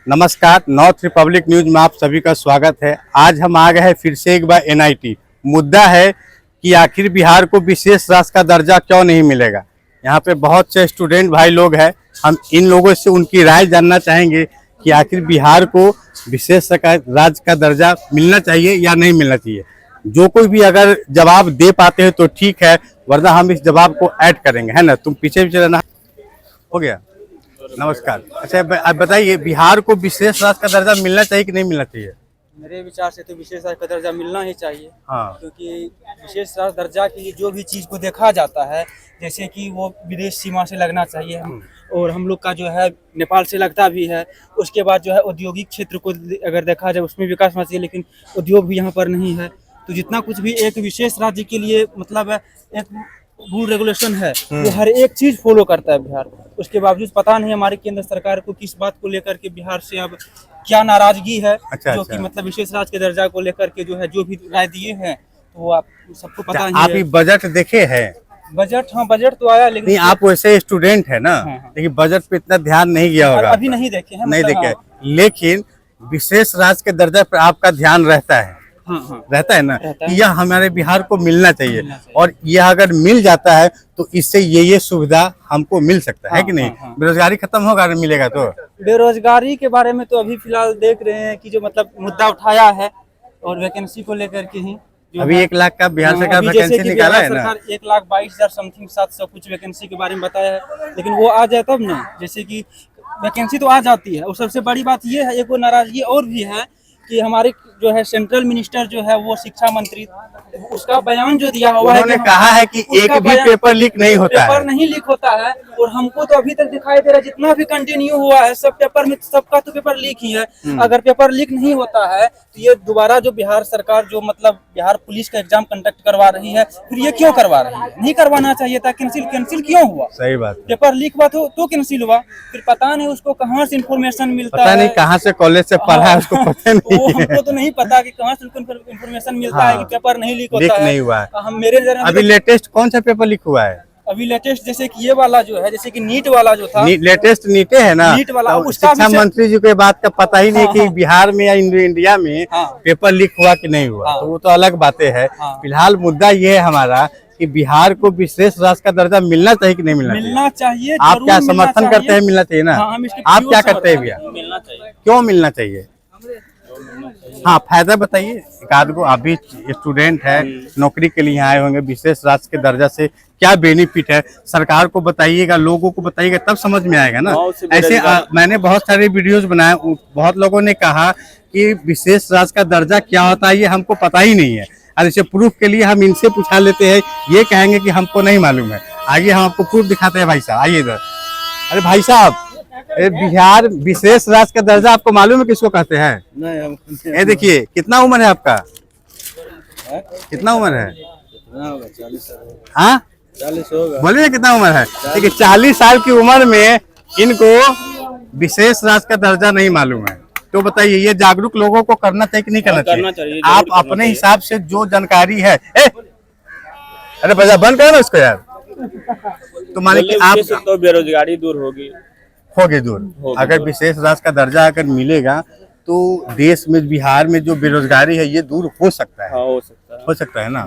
नमस्कार, north Republic news में आप सभी का स्वागत है। आज हम आ गए हैं फिर से एक बार एनआईटी। मुद्दा है कि आखिर बिहार को विशेष राज्य का दर्जा क्यों नहीं मिलेगा। यहाँ पे बहुत से स्टूडेंट भाई लोग हैं, हम इन लोगों से उनकी राय जानना चाहेंगे कि आखिर बिहार को विशेष राज्य का दर्जा मिलना चाहिए या नहीं मिलना चाहिए। जो कोई भी अगर जवाब दे पाते हैं तो ठीक है, वरना हम इस जवाब को ऐड करेंगे, है ना। तुम पीछे भी चलना। हो गया, नमस्कार। अच्छा, आप बताइए, बिहार को विशेष राज्य का दर्जा मिलना चाहिए कि नहीं मिलना चाहिए? मेरे विचार से तो विशेष राज्य का दर्जा मिलना ही चाहिए। हाँ, क्योंकि विशेष राज्य दर्जा की जो भी चीज़ को देखा जाता है, जैसे कि वो विदेश सीमा से लगना चाहिए और हम लोग का जो है नेपाल से लगता भी है। उसके बाद जो है औद्योगिक क्षेत्र को अगर देखा जाए उसमें विकास होना चाहिए, लेकिन उद्योग भी यहाँ पर नहीं है। तो जितना कुछ भी एक विशेष राज्य के लिए मतलब एक रूल रेगुलेशन है, वो हर एक चीज फॉलो करता है बिहार। उसके बावजूद पता नहीं हमारी केंद्र सरकार को किस बात को लेकर के बिहार से अब क्या नाराजगी है। जो कि मतलब विशेष राज्य के दर्जा को लेकर के जो है जो भी राय दिए हैं, तो वो आप सबको पता ही आप है। बजट देखे हैं? बजट, हाँ बजट तो आया, लेकिन नहीं, आप वैसे स्टूडेंट है ना। हाँ। लेकिन बजट पे इतना ध्यान नहीं गया होगा। अभी नहीं देखे हैं, नहीं मतलब देखे। हाँ। लेकिन विशेष राज्य के दर्जा पे आपका ध्यान रहता है। हाँ। रहता है ना रहता कि है। यह हमारे बिहार को मिलना चाहिए, और यह अगर मिल जाता है तो इससे ये सुविधा हमको मिल सकता है कि नहीं। बेरोजगारी खत्म होगा, मिलेगा तो। बेरोजगारी के बारे में तो अभी फिलहाल देख रहे हैं कि जो मतलब मुद्दा उठाया है और वैकेंसी को लेकर के ही अभी 1 लाख का बिहार सरकार वैकेंसी निकाला है ना। 1,22,000 समथिंग 700 कुछ वैकेंसी के बारे में बताया है, लेकिन वो आ जाए तब ना। जैसे कि वैकेंसी तो आ जाती है, और सबसे बड़ी बात ये है, एक वो नाराजगी और भी है कि हमारे जो है सेंट्रल मिनिस्टर जो है वो शिक्षा मंत्री, उसका बयान जो दिया हुआ है, उन्होंने कहा है कि एक भी पेपर लीक नहीं होता है। पेपर नहीं लीक होता है, और हमको तो अभी तक दिखाई दे रहा है जितना भी कंटिन्यू हुआ है सब पेपर में, सबका तो पेपर लीक ही है। अगर पेपर लीक नहीं होता है तो ये दोबारा जो बिहार सरकार जो मतलब बिहार पुलिस का एग्जाम कंडक्ट करवा रही है, फिर ये क्यों करवा रही है? नहीं करवाना चाहिए था। कैंसिल क्यों हुआ? सही बात। पेपर लीक हुआ तो कैंसिल हुआ, फिर पता नहीं उसको कहाँ से इन्फॉर्मेशन मिलता पता है, नहीं कहाँ से कॉलेज से पढ़ा है, उसको पता नहीं। वो हमको तो नहीं पता कि कहाँ से इन्फॉर्मेशन मिलता है कि पेपर नहीं लीक होता है। नहीं हुआ है। हम मेरे अभी लेटेस्ट कौन सा पेपर लीक हुआ है? अभी लेटेस्ट जैसे कि ये वाला जो है, जैसे कि नीट वाला जो था, लेटेस्ट नीटे है ना। नीट वाला, तो उसका शिक्षा मंत्री जी को ये बात का पता ही नहीं कि बिहार में या इंडिया में हाँ। पेपर लीक हुआ कि नहीं हुआ। हाँ। तो वो तो अलग बातें है। हाँ। फिलहाल मुद्दा ये है हमारा कि बिहार को विशेष राज्य का दर्जा मिलना चाहिए कि नहीं मिलना चाहिए। आप क्या समर्थन करते हैं? मिलना चाहिए ना। आप क्या करते हैं भैया? मिलना चाहिए। क्यों मिलना चाहिए? हाँ, फायदा बताइए। एक आध को, अभी स्टूडेंट है, नौकरी के लिए आए होंगे, विशेष राज्य के दर्जा से क्या बेनिफिट है सरकार को बताइएगा, लोगों को बताइएगा, तब समझ में आएगा ना। ऐसे मैंने बहुत सारे वीडियोस बनाए, बहुत लोगों ने कहा कि विशेष राज्य का दर्जा क्या होता है ये हमको पता ही नहीं है। और इसे प्रूफ के लिए हम इनसे पूछा लेते हैं, ये कहेंगे कि हमको नहीं मालूम है। आगे हम आपको प्रूफ दिखाते हैं। भाई साहब आइए इधर। अरे भाई साहब, बिहार विशेष राज्य का दर्जा आपको मालूम है किसको कहते हैं? नहीं। ये देखिए, कितना उम्र है आपका? कितना उम्र है? 40 हाँ, 40 होगा। बोलिए कितना उम्र है? देखिए, 40 साल की उम्र में इनको विशेष राज्य का दर्जा नहीं मालूम है। तो बताइए, ये जागरूक लोगों को करना चाहिए कि नहीं करना चाहिए? आप अपने हिसाब से जो जानकारी है। अरे भैया बंद करो ना उसको यार। तो मान लीजिए आप तो बेरोजगारी दूर होगी दूर। अगर विशेष राज्य का दर्जा अगर मिलेगा तो देश में, बिहार में जो बेरोजगारी है ये दूर हो सकता है। हो सकता है ना।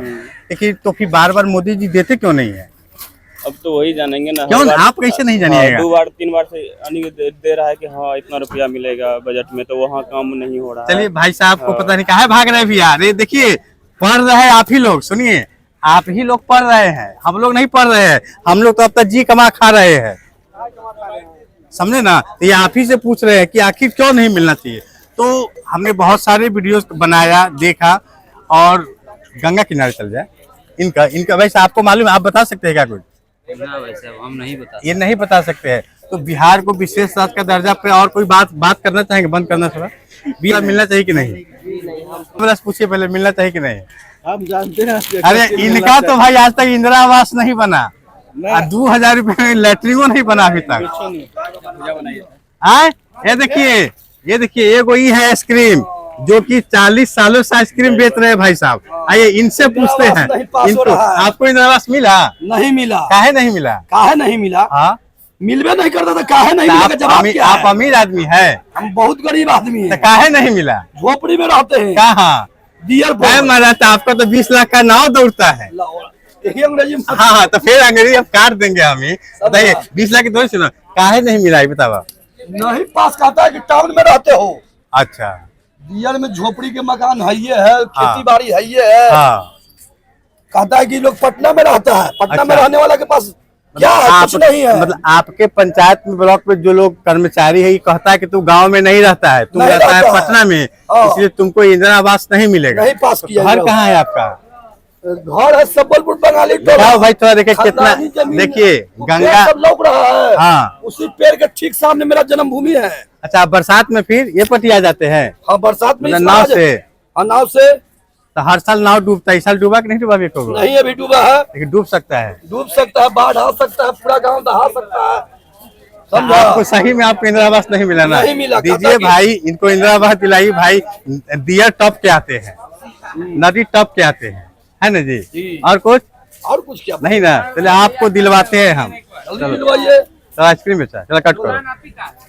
लेकिन तो फिर बार बार मोदी जी देते क्यों नहीं है? अब तो वही जानेंगे ना। क्यों? आप कैसे नहीं जानिएगा? 2 बार 3 बार से दे रहा है कि हाँ इतना रुपया मिलेगा बजट में, तो वहाँ काम नहीं हो रहा है। चलिए भाई साहब को पता नहीं कहाँ भाग रहे भैया। अरे देखिए, पढ़ रहे हैं आप ही लोग, सुनिए, आप ही लोग पढ़ रहे हैं, हम लोग नहीं पढ़ रहे हैं। हम लोग तो अब तक जी कमा खा रहे हैं, समझे ना। तो ये आप ही से पूछ रहे हैं कि आखिर क्यों नहीं मिलना चाहिए। तो हमने बहुत सारे वीडियोस बनाया, देखा, और गंगा किनारे चल जाए। इनका वैसे आपको मालूम है? आप बता सकते हैं क्या कुछ? ना वैसे हम नहीं बता, ये नहीं बता सकते हैं। तो बिहार को विशेष राज्य का दर्जा पे और कोई बात करना चाहेंगे? बंद करना थोड़ा। बिहार मिलना चाहिए कि नहीं? पूछिए पहले, मिलना चाहिए कि नहीं? आप जानते हैं। अरे इनका तो भाई आज तक इंदिरा आवास नहीं बना, 2000 रुपए में लैट्रिनो नहीं बना अभी तक। ये देखिए ये कोई है आइसक्रीम जो कि 40 सालों से आइसक्रीम बेच रहे हैं भाई साहब। आइए इनसे पूछते हैं, इनको आपको इंदिरा आवास मिला? नहीं मिला। काहे नहीं मिला? काहे नहीं मिला? हाँ, मिलबे नहीं करता था, काहे नहीं मिला? आप अमीर आदमी है? हम बहुत गरीब आदमी तो हैं, काहे नहीं मिला? झोपड़ी में रहते हैं। कहाँ डियर है मारा? तो आपका तो 20 लाख का नाव दौड़ता है। यही अंग्रेजी में हाँ तो फिर अंग्रेजी अब काट देंगे हम ही। बताइए 20 लाख की थोड़ी सुनो, काहे नहीं मिला बतावा? नहीं पास कहता है कि टाउन में रहते हो। अच्छा डियर में झोपड़ी के मकान है ये है, खेती बाड़ी है ये है। हाँ कहता है कि लोग पटना में रहता है, पटना में अच्छा। रहने वाला के पास क्या है? आप कुछ नहीं है। मतलब आपके पंचायत में ब्लॉक में जो लोग कर्मचारी है ये कहता है कि तू गांव में नहीं रहता है, तू नहीं रहता है रहता है। पटना में, हाँ। इसलिए तुमको इंदिरा आवास नहीं मिलेगा। नहीं पास किया घर जाओ। कहाँ है आपका? घर है सबलपुर बंगाली टोला। दिखाओ भाई थोड़ा, देखिए कितना, खानदानी जमीन है। देखिए वो गंगा। पेड़ सब लौक रहा है। हाँ। उसी पेड़ के ठीक सामने मेरा जन्मभूमि है। अच्छा बरसात में फिर ये पटिया जाते हैं? हाँ बरसात में मतलब इस नाव तरह से? हाँ नाव से। तो हर साल नाव डूबता है, इस साल डूबा कि नहीं डूबा? भी कहोगे? नहीं अभी डूबा है, लेकिन डूब सकता है। डूब सकता है, बाढ़ आ सकता है, पूरा गांव दहा सकता है। समझा? आपको सही में आपको इंदिरा आवास नहीं मिला ना? नहीं मिला। दीजिए कहता कि- भाई इनको इंदिरा आवास दिलाइए भाई। दियर टॉप के आते हैं, नदी टॉप के आते हैं, है ना जी? जी। और कुछ और कुछ क्या? नहीं ना? चलिए आपको दिलवाते हैं हम। जल्दी दिलवाइए। चलो आइसक्रीम बेचा, चलो कट करो।